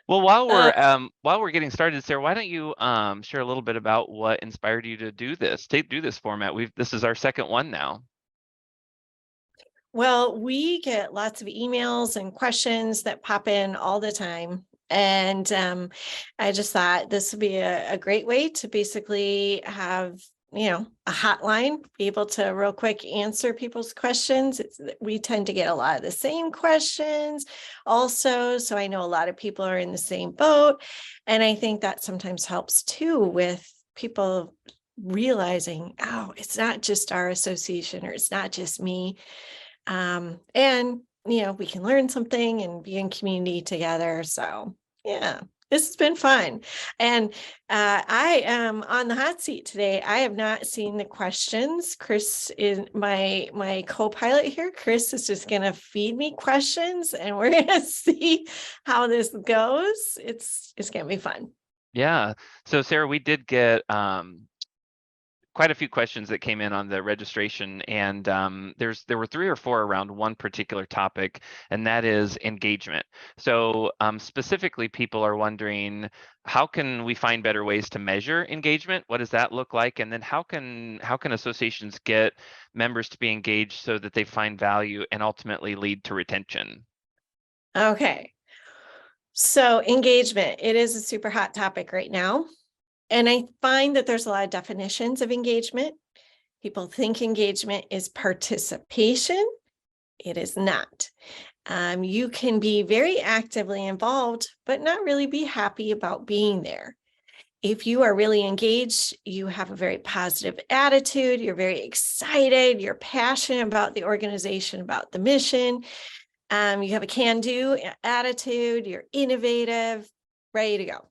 Well, Uh, while we're getting started, Sarah, why don't you share a little bit about what inspired you to do this format? This is our second one now. well, we get lots of emails and questions that pop in all the time. And I just thought this would be a great way to basically have, a hotline, be able to real quick answer people's questions. We tend to get a lot of the same questions also. So I know a lot of people are in the same boat. And I think that sometimes helps too with people realizing, oh, it's not just our association or it's not just me. And we can learn something and be in community together. So yeah, this has been fun. And I am on the hot seat today. I have not seen the questions. Chris is my co-pilot here. Chris is just gonna feed me questions and we're gonna see how this goes. It's gonna be fun. Yeah. So Sarah, we did get quite a few questions that came in on the registration, and there were 3 or 4 around one particular topic, and that is engagement. So specifically, people are wondering, how can we find better ways to measure engagement? What does that look like? And then how can associations get members to be engaged so that they find value and ultimately lead to retention? Okay. So engagement, it is a super hot topic right now. And I find that there's a lot of definitions of engagement. People think engagement is participation. It is not. You can be very actively involved, but not really be happy about being there. If you are really engaged, you have a very positive attitude, you're very excited, you're passionate about the organization, about the mission. You have a can-do attitude, you're innovative, ready to go.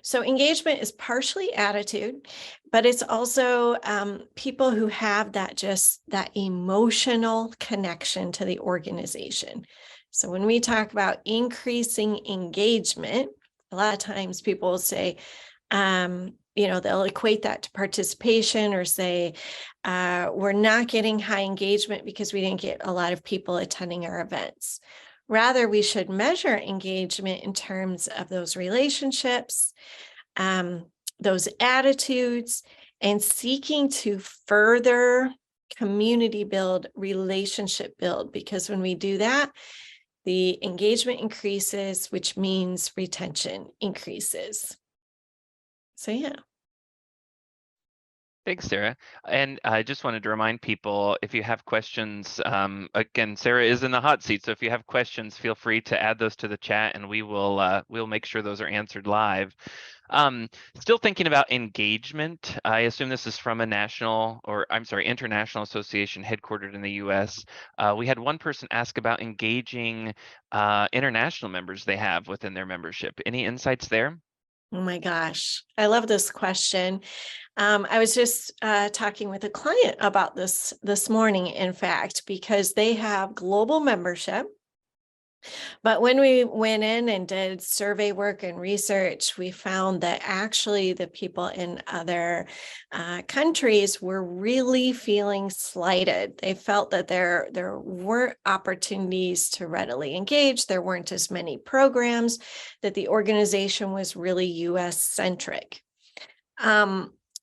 So engagement is partially attitude, but it's also people who have that emotional connection to the organization. So when we talk about increasing engagement, a lot of times people will say, they'll equate that to participation or say, we're not getting high engagement because we didn't get a lot of people attending our events. Rather, we should measure engagement in terms of those relationships, um, those attitudes, and seeking to further community build, relationship build. Because when we do that, the engagement increases, which means retention increases. So, yeah. Thanks, Sarah. And I just wanted to remind people, if you have questions, again, Sarah is in the hot seat. So if you have questions, feel free to add those to the chat and we'll make sure those are answered live. Still thinking about engagement. I assume this is from international association headquartered in the US. We had one person ask about engaging international members they have within their membership. Any insights there? Oh my gosh, I love this question. I was just talking with a client about this morning, in fact, because they have global membership. But when we went in and did survey work and research, we found that actually the people in other countries were really feeling slighted. They felt that there weren't opportunities to readily engage. There weren't as many programs, that the organization was really US centric.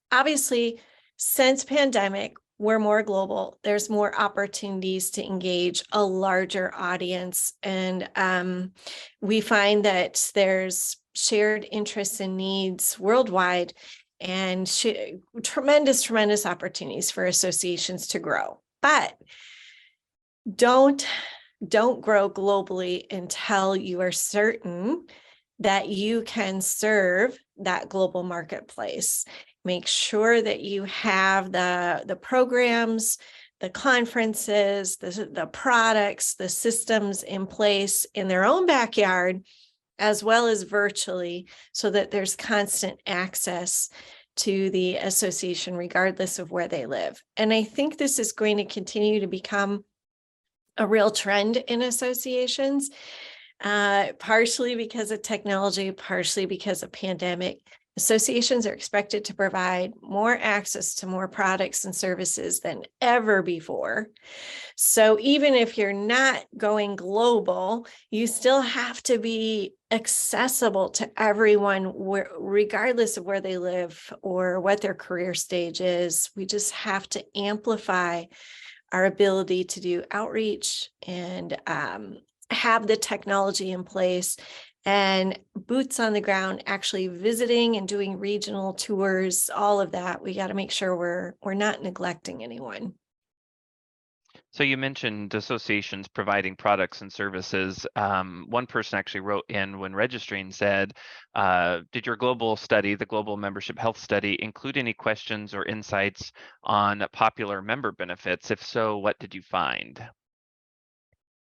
Obviously, since pandemic, we're more global. There's more opportunities to engage a larger audience. And we find that there's shared interests and needs worldwide and tremendous opportunities for associations to grow. But don't grow globally until you are certain that you can serve that global marketplace. Make sure that you have the programs, the conferences, the products, the systems in place in their own backyard, as well as virtually, so that there's constant access to the association, regardless of where they live. And I think this is going to continue to become a real trend in associations, partially because of technology, partially because of pandemic. Associations are expected to provide more access to more products and services than ever before. So even if you're not going global, you still have to be accessible to everyone, regardless of where they live or what their career stage is. We just have to amplify our ability to do outreach and have the technology in place and boots on the ground, actually visiting and doing regional tours, all of that. We got to make sure we're not neglecting anyone. So you mentioned associations providing products and services. One person actually wrote in when registering, said, did your global study, the global membership health study, include any questions or insights on popular member benefits? If so, what did you find?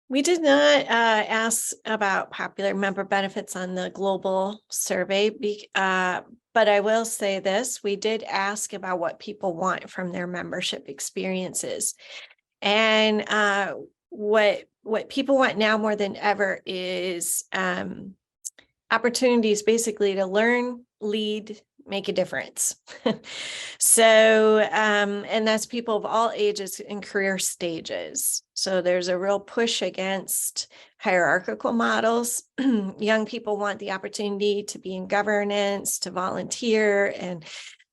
We did not ask about popular member benefits on the global survey, but I will say this, we did ask about what people want from their membership experiences. And what people want now more than ever is opportunities basically to learn, lead, make a difference. So, and that's people of all ages and career stages. So there's a real push against hierarchical models. Young people want the opportunity to be in governance, to volunteer and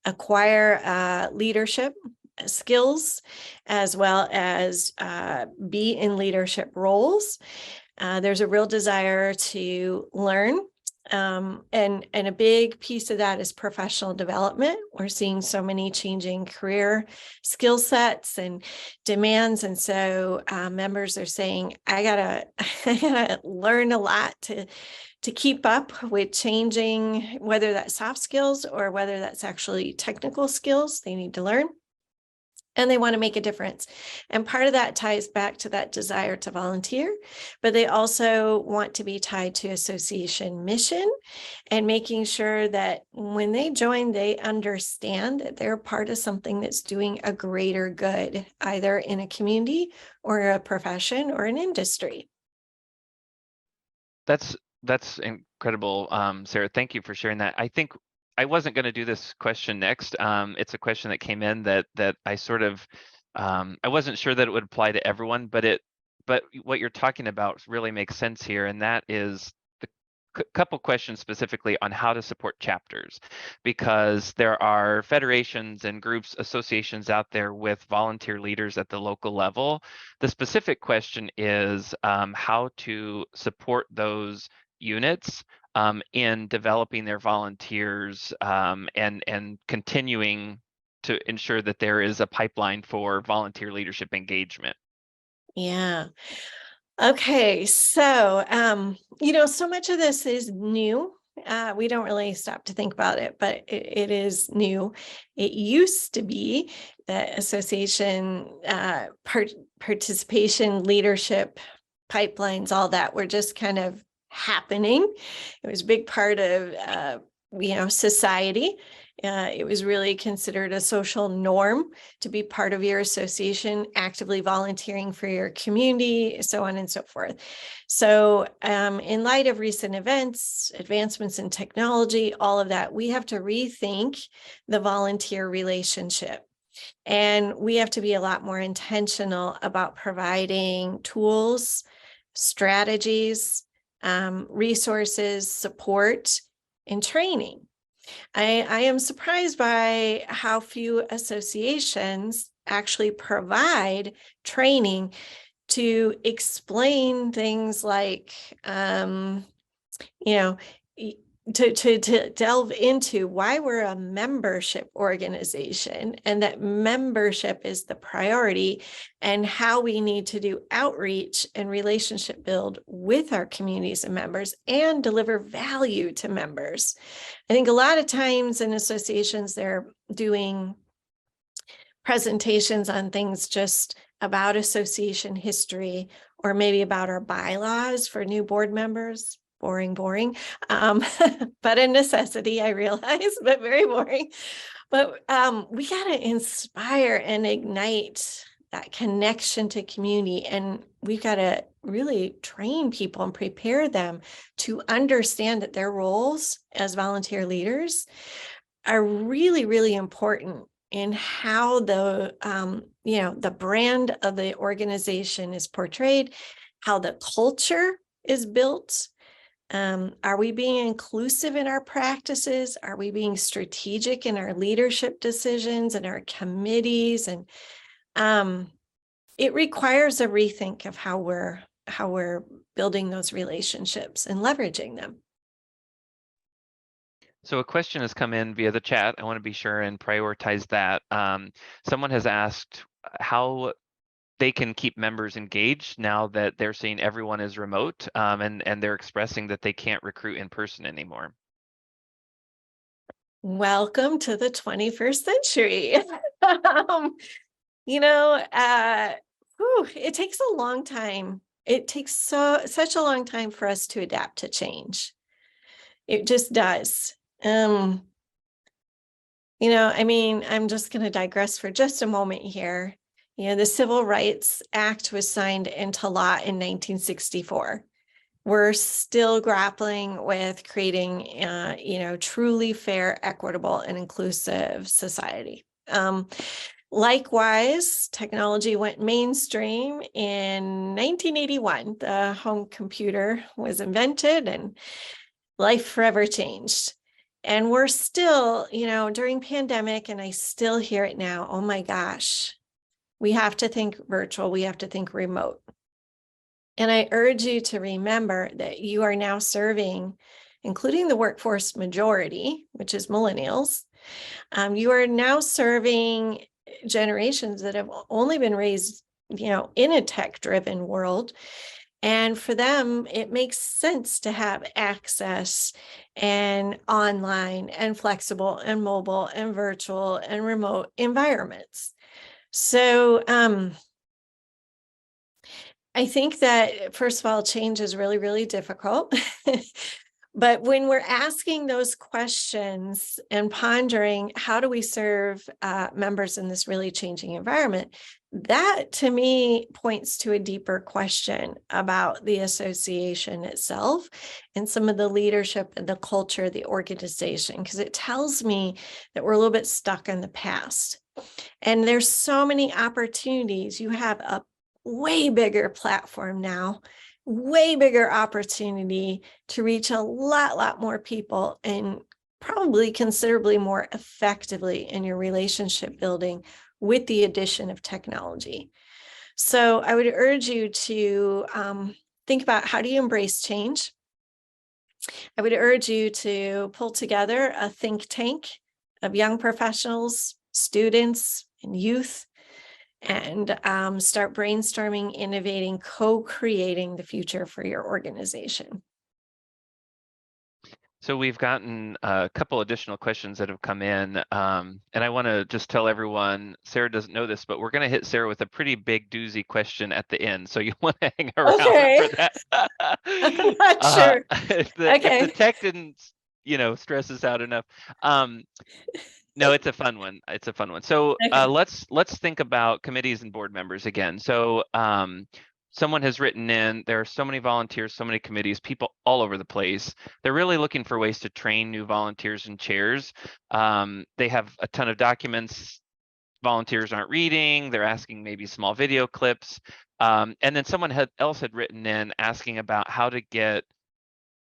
acquire leadership skills, as well as be in leadership roles. There's a real desire to learn. And a big piece of that is professional development. We're seeing so many changing career skill sets and demands. And so members are saying, I gotta learn a lot to keep up with changing, whether that's soft skills or whether that's actually technical skills they need to learn. And they want to make a difference. And part of that ties back to that desire to volunteer, but they also want to be tied to association mission and making sure that when they join, they understand that they're part of something that's doing a greater good, either in a community or a profession or an industry. That's incredible, Sarah. Thank you for sharing that. I think I wasn't going to do this question next. It's a question that came in that I sort of I wasn't sure that it would apply to everyone, but what you're talking about really makes sense here, and that is the couple questions specifically on how to support chapters, because there are federations and groups, associations out there with volunteer leaders at the local level. The specific question is how to support those units in developing their volunteers and continuing to ensure that there is a pipeline for volunteer leadership engagement. Yeah. Okay. So, so much of this is new. We don't really stop to think about it, but it is new. It used to be that association participation, leadership, pipelines, all that were just kind of happening. It was a big part of society. It was really considered a social norm to be part of your association, actively volunteering for your community, so on and so forth. So in light of recent events, advancements in technology, all of that, we have to rethink the volunteer relationship. And we have to be a lot more intentional about providing tools, strategies, resources, support, and training. I am surprised by how few associations actually provide training to explain things like, to delve into why we're a membership organization and that membership is the priority and how we need to do outreach and relationship build with our communities and members and deliver value to members. I think a lot of times in associations, they're doing presentations on things just about association history or maybe about our bylaws for new board members. Boring, but a necessity, I realize, but very boring. But we got to inspire and ignite that connection to community. And we've got to really train people and prepare them to understand that their roles as volunteer leaders are really, really important in how the the brand of the organization is portrayed, how the culture is built. Are we being inclusive in our practices? Are we being strategic in our leadership decisions and our committees? And it requires a rethink of how we're building those relationships and leveraging them. So a question has come in via the chat. I want to be sure and prioritize that. Someone has asked how they can keep members engaged now that they're seeing everyone is remote, and they're expressing that they can't recruit in person anymore. Welcome to the 21st century. It takes a long time. It takes such a long time for us to adapt to change. It just does. I'm just going to digress for just a moment here. The Civil Rights Act was signed into law in 1964. We're still grappling with creating, truly fair, equitable, and inclusive society. Likewise, technology went mainstream in 1981. The home computer was invented and life forever changed. And we're still, during pandemic, and I still hear it now, oh my gosh, we have to think virtual, we have to think remote. And I urge you to remember that you are now serving, including the workforce majority, which is millennials. You are now serving generations that have only been raised, in a tech-driven world. And for them, it makes sense to have access and online and flexible and mobile and virtual and remote environments. So I think that, first of all, change is really, really difficult. But when we're asking those questions and pondering, how do we serve members in this really changing environment? That, to me, points to a deeper question about the association itself and some of the leadership and the culture of the organization, because it tells me that we're a little bit stuck in the past. And there's so many opportunities. You have a way bigger platform now, way bigger opportunity to reach a lot more people, and probably considerably more effectively in your relationship building with the addition of technology. So I would urge you to think about, how do you embrace change? I would urge you to pull together a think tank of young professionals, students, and youth, and start brainstorming, innovating, co-creating the future for your organization. So we've gotten a couple additional questions that have come in, and I want to just tell everyone, Sarah doesn't know this, but we're going to hit Sarah with a pretty big doozy question at the end, so you want to hang around for that. I'm not sure. If the tech didn't, stress us out enough. No, it's a fun one. It's a fun one. So Okay. let's think about committees and board members again. So someone has written in, there are so many volunteers, so many committees, people all over the place. They're really looking for ways to train new volunteers and chairs. They have a ton of documents volunteers aren't reading. They're asking maybe small video clips. And then someone else had written in asking about how to get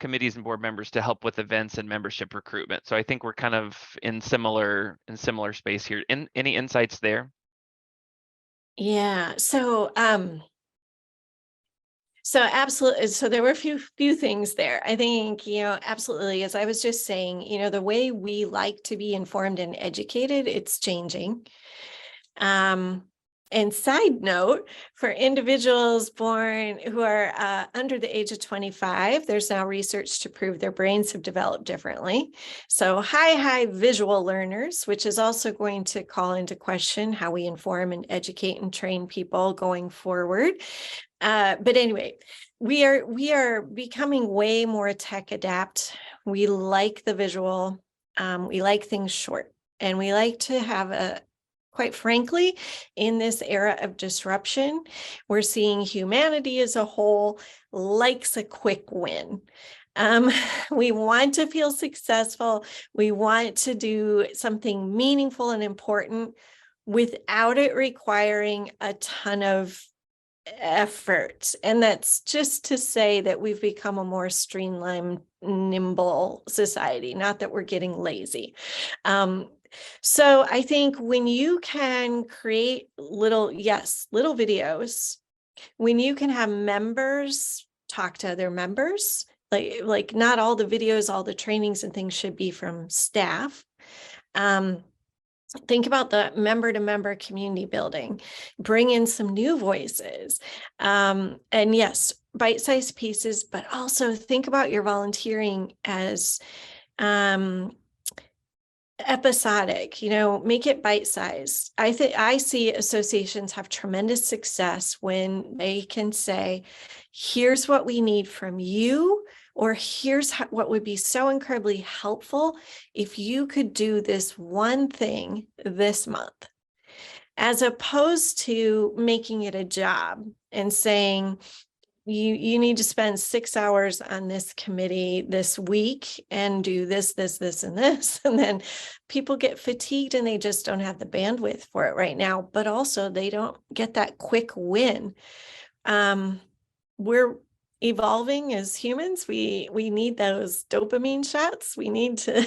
committees and board members to help with events and membership recruitment. So I think we're kind of in similar space here. Any insights there? Yeah. So absolutely. So there were a few things there. I think, absolutely. As I was just saying, the way we like to be informed and educated, it's changing. And side note, for individuals born who are under the age of 25, there's now research to prove their brains have developed differently. So high visual learners, which is also going to call into question how we inform and educate and train people going forward. But anyway, we are becoming way more tech adept. We like the visual. We like things short, and we like to have Quite frankly, in this era of disruption, we're seeing humanity as a whole likes a quick win. We want to feel successful. We want to do something meaningful and important without it requiring a ton of effort. And that's just to say that we've become a more streamlined, nimble society, not that we're getting lazy. So I think when you can create little videos, when you can have members talk to other members, like not all the videos, all the trainings and things should be from staff. Think about the member to member community building, bring in some new voices. And yes, bite-sized pieces, but also think about your volunteering as episodic, make it bite-sized. I see associations have tremendous success when they can say, here's what we need from you, or here's what would be so incredibly helpful if you could do this one thing this month, as opposed to making it a job and saying, you need to spend 6 hours on this committee this week and do this, and this. And then people get fatigued and they just don't have the bandwidth for it right now, but also they don't get that quick win. We're evolving as humans. We need those dopamine shots. We need to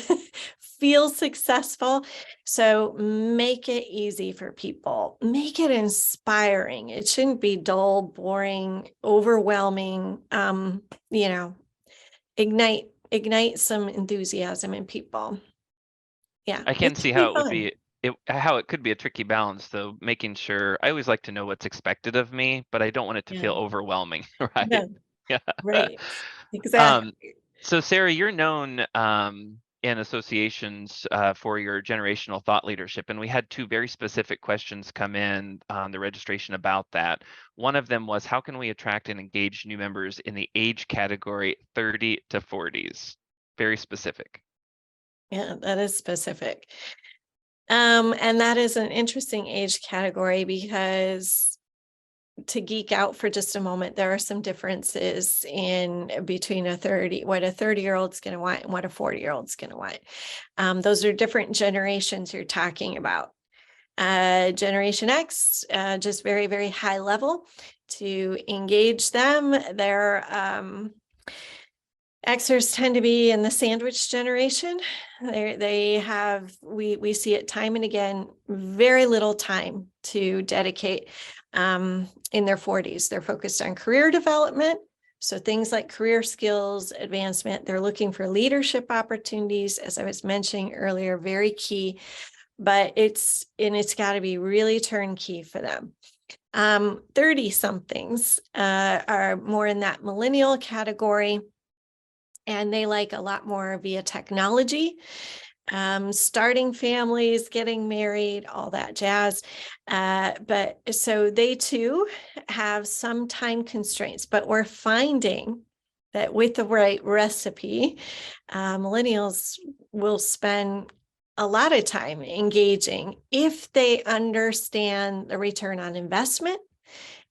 feel successful. So make it easy for people. Make it inspiring. It shouldn't be dull, boring, overwhelming. Ignite some enthusiasm in people. Yeah. I can see how it would be, how it could be a tricky balance, though, making sure I always like to know what's expected of me, but I don't want it to feel overwhelming, right? Yeah. Right. Exactly. So Sarah, you're known in associations for your generational thought leadership, and we had 2 very specific questions come in on the registration about that. One of them was, how can we attract and engage new members in the age category 30 to 40s? Very specific. Yeah, that is specific. And that is an interesting age category, because to geek out for just a moment, there are some differences in between what a 30-year-old's going to want and what a 40-year-old's going to want. Those are different generations you're talking about. Generation X, just very, very high level to engage them. Their Xers tend to be in the sandwich generation. We see it time and again, very little time to dedicate in their 40s. They're focused on career development. So things like career skills, advancement, they're looking for leadership opportunities, as I was mentioning earlier, very key, but it's got to be really turnkey for them. 30 somethings are more in that millennial category, and they like a lot more via technology, starting families, getting married, all that jazz. But so they too have some time constraints, but we're finding that with the right recipe, millennials will spend a lot of time engaging if they understand the return on investment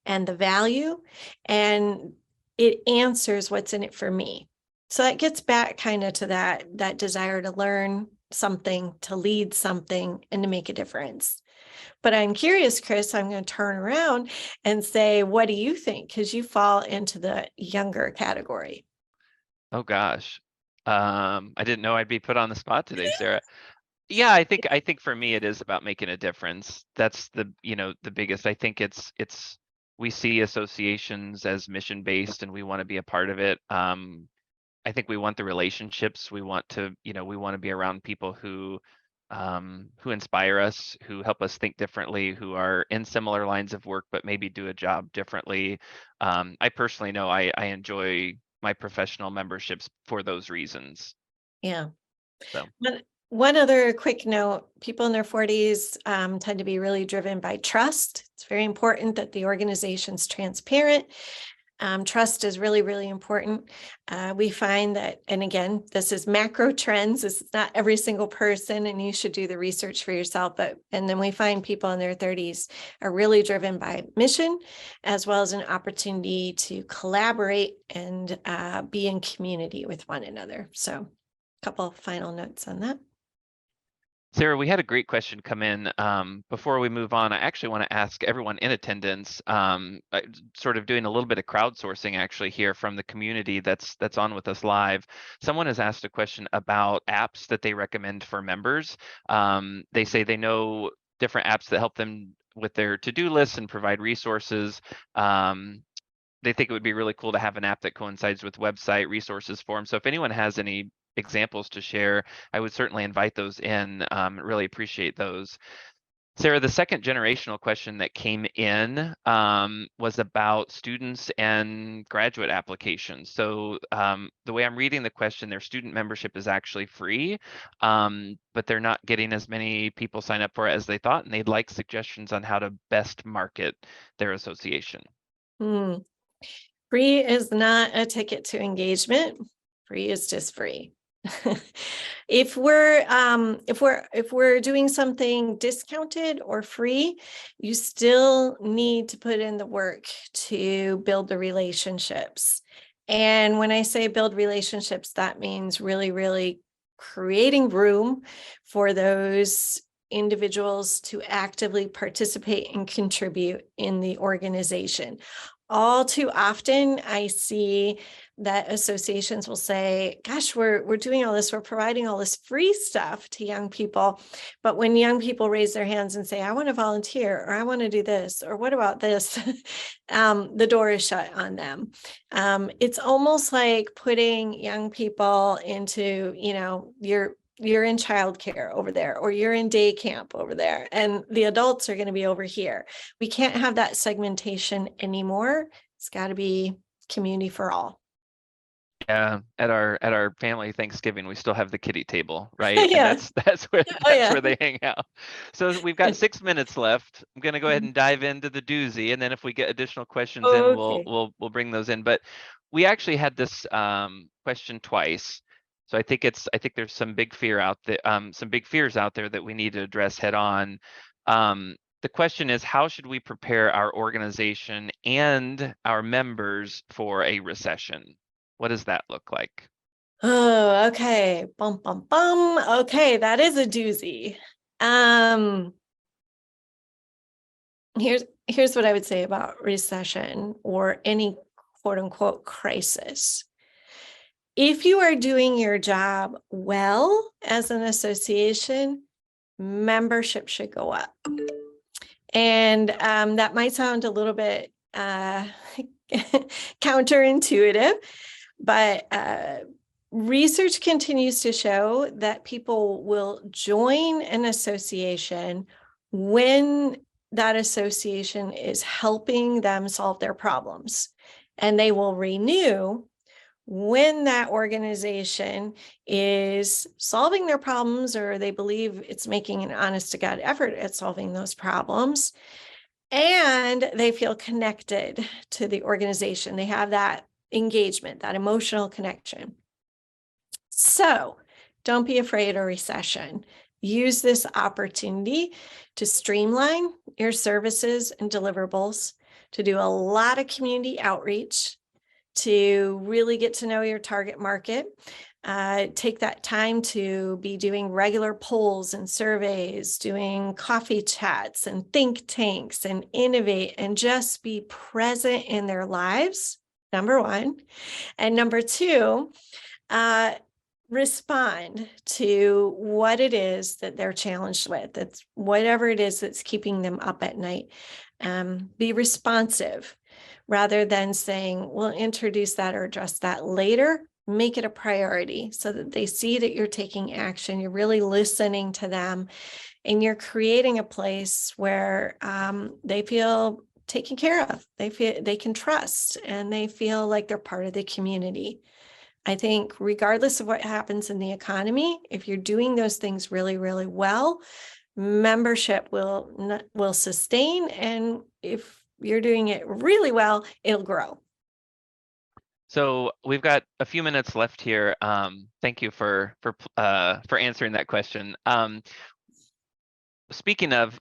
and the value, and it answers what's in it for me. So that gets back kind of to that desire to learn something, to lead something, and to make a difference. But I'm curious, Chris, I'm going to turn around and say, what do you think? Because you fall into the younger category. Oh gosh. I didn't know I'd be put on the spot today, Sarah. Yeah, I think for me it is about making a difference. That's the biggest. I think it's we see associations as mission based and we want to be a part of it. I think we want the relationships. We want to be around people who inspire us, who help us think differently, who are in similar lines of work but maybe do a job differently. I personally know I enjoy my professional memberships for those reasons. Yeah. So one other quick note, people in their 40s tend to be really driven by trust. It's very important that the organization's transparent. Trust is really, really important. We find that, and again, this is macro trends. This is not every single person, and you should do the research for yourself. And then we find people in their 30s are really driven by mission, as well as an opportunity to collaborate and be in community with one another. So, a couple final notes on that. Sarah, we had a great question come in. Before we move on, I actually want to ask everyone in attendance, sort of doing a little bit of crowdsourcing actually here from the community that's on with us live. Someone has asked a question about apps that they recommend for members. They say they know different apps that help them with their to-do lists and provide resources. They think it would be really cool to have an app that coincides with website resources for them. So if anyone has any examples to share, I would certainly invite those in. Really appreciate those. Sarah, the second generational question that came in was about students and graduate applications. So the way I'm reading the question, their student membership is actually free, but they're not getting as many people sign up for it as they thought, and they'd like suggestions on how to best market their association. Free is not a ticket to engagement. Free is just free. If we're doing something discounted or free, you still need to put in the work to build the relationships. And when I say build relationships, that means really, really creating room for those individuals to actively participate and contribute in the organization. All too often, I see that associations will say, gosh, we're doing all this, we're providing all this free stuff to young people. But when young people raise their hands and say, I want to volunteer, or I want to do this, or what about this? The door is shut on them. It's almost like putting young people into, you're in childcare over there, or you're in day camp over there, and the adults are going to be over here. We can't have that segmentation anymore. It's got to be community for all. Yeah, at our family Thanksgiving, we still have the kiddie table, right? Yeah. And that's where where they hang out. So we've got Good. 6 minutes left. I'm gonna go ahead and dive into the doozy, and then if we get additional questions in, Okay. we'll bring those in. But we actually had this question twice. So I think there's some big fear out there, some big fears out there that we need to address head on. The question is, how should we prepare our organization and our members for a recession? What does that look like? Oh, okay. Bum, bum, bum. Okay, that is a doozy. Here's what I would say about recession or any quote unquote crisis. If you are doing your job well as an association, membership should go up. And that might sound a little bit counterintuitive, but research continues to show that people will join an association when that association is helping them solve their problems, and they will renew when that organization is solving their problems, or they believe it's making an honest to God effort at solving those problems, and they feel connected to the organization. They have that engagement, that emotional connection. So don't be afraid of recession. Use this opportunity to streamline your services and deliverables, to do a lot of community outreach, to really get to know your target market. Take that time to be doing regular polls and surveys, doing coffee chats and think tanks, and innovate and just be present in their lives, number one. And number two, respond to what it is that they're challenged with. That's whatever it is that's keeping them up at night. Be responsive rather than saying, we'll introduce that or address that later. Make it a priority so that they see that you're taking action. You're really listening to them, and you're creating a place where they feel taken care of. They feel they can trust, and they feel like they're part of the community. I think regardless of what happens in the economy, if you're doing those things really, really well, membership will sustain. And if you're doing it really well, it'll grow. So we've got a few minutes left here. Thank you for answering that question. Speaking of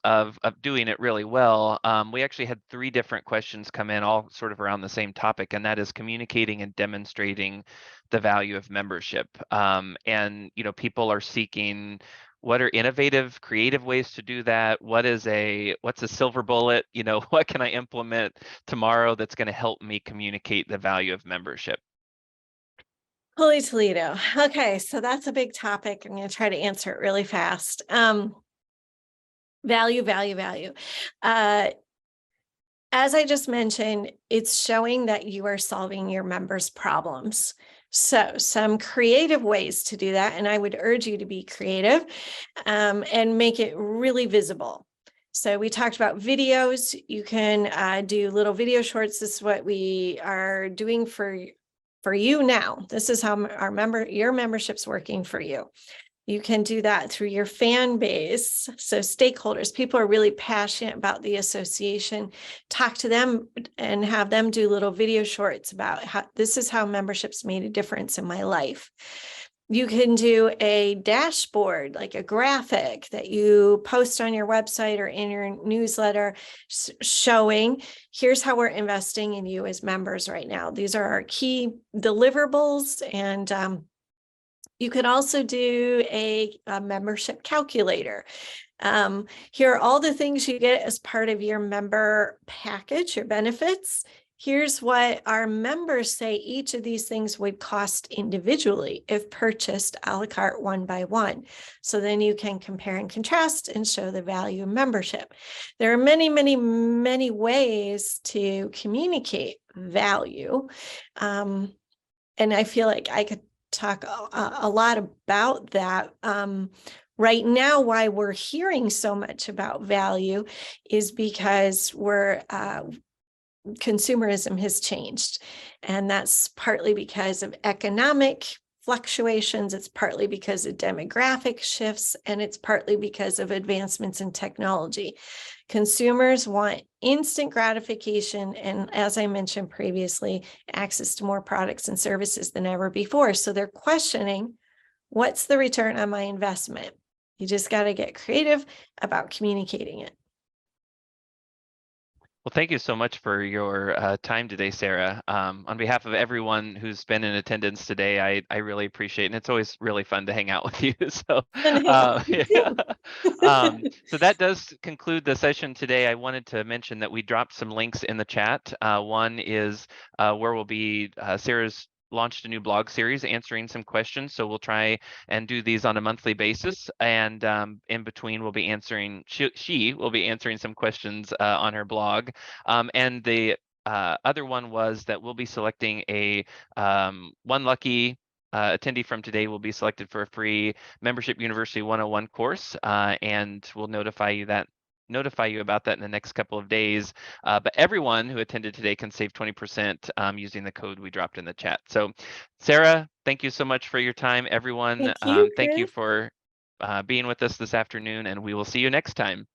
doing it really well, we actually had 3 different questions come in, all sort of around the same topic, and that is communicating and demonstrating the value of membership. And people are seeking what are innovative, creative ways to do that. What's a silver bullet? What can I implement tomorrow that's going to help me communicate the value of membership? Holy Toledo. Okay, so that's a big topic. I'm going to try to answer it really fast. Value, value, value. As I just mentioned, it's showing that you are solving your members' problems. So some creative ways to do that, and I would urge you to be creative and make it really visible. So we talked about videos. You can do little video shorts. This is what we are doing for you now. This is how your membership's working for you. You can do that through your fan base. So stakeholders, people are really passionate about the association. Talk to them and have them do little video shorts about how this is how memberships made a difference in my life. You can do a dashboard, like a graphic that you post on your website or in your newsletter showing, here's how we're investing in you as members right now. These are our key deliverables. And you could also do a membership calculator. Here are all the things you get as part of your member package, your benefits. Here's what our members say each of these things would cost individually if purchased a la carte one by one. So then you can compare and contrast and show the value of membership. There are many, many, many ways to communicate value. And I feel like I could talk a lot about that. Right now, why we're hearing so much about value is because consumerism has changed. And that's partly because of economic fluctuations. It's partly because of demographic shifts, and it's partly because of advancements in technology. Consumers want instant gratification, and as I mentioned previously, access to more products and services than ever before. So they're questioning, what's the return on my investment? You just got to get creative about communicating it. Well, thank you so much for your time today, Sarah. On behalf of everyone who's been in attendance today, I really appreciate it. And it's always really fun to hang out with you. So, yeah. So that does conclude the session today. I wanted to mention that we dropped some links in the chat. One is where will be Sarah's launched a new blog series answering some questions. So we'll try and do these on a monthly basis. And in between, we'll be answering, she will be answering some questions on her blog. And the other one was that we'll be selecting a one lucky attendee from today will be selected for a free Membership University 101 course, and we'll notify you about that in the next couple of days. But everyone who attended today can save 20% using the code we dropped in the chat. So Sarah, thank you so much for your time. Everyone, thank you for being with us this afternoon, and we will see you next time.